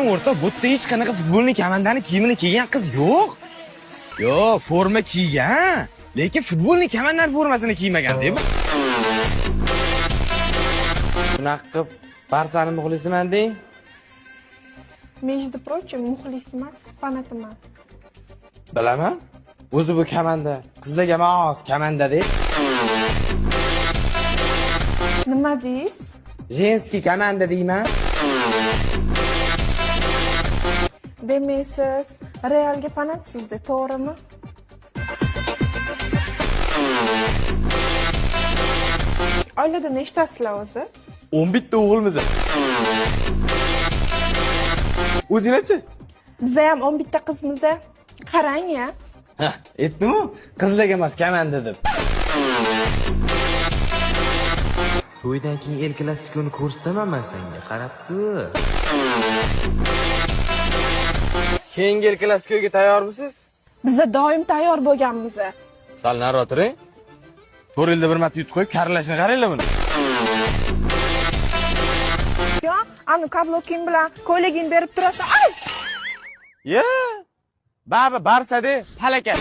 O'rta, bu yerda hech qanaqa futbolning komandani kiyimini kiygan qiz yo'q. Yo'q, forma kiygan, lekin futbolning komandani formasini kiymagan deb. Bunaqa qilib Barsaning muxlisiman deng. Между прочим, muxlis emas, fanatiman. Bilaman. O'zi bu komanda, qizlarga mos komanda deb. Nima deysiz? Женский komanda deyman. Demaysiz, Realga fanatsizda, to'g'rimi? Oilada nechtasizlar o'zi? 11 ta o'g'ilmiz. O'zinglarchi? Biza ham 11 ta qizmiz. Qarang-ya. Ha, aytdim-ku, qizlarga emas komanda deb. To'ydan keyin El Klasikoni ko'rsataman men senga, qarab tur. Keyingi El Klasikoga tayyormisiz? Biza doim tayyor bo'lganmiz. Sal nariroq turing. 4 yilda bir marta yutib qo'yib, karlashni qaranglar buni. Yo, ani kabloking bilan ko'ylagingni berib turasan. Ay! Ye! Baba Barsa de, halakat.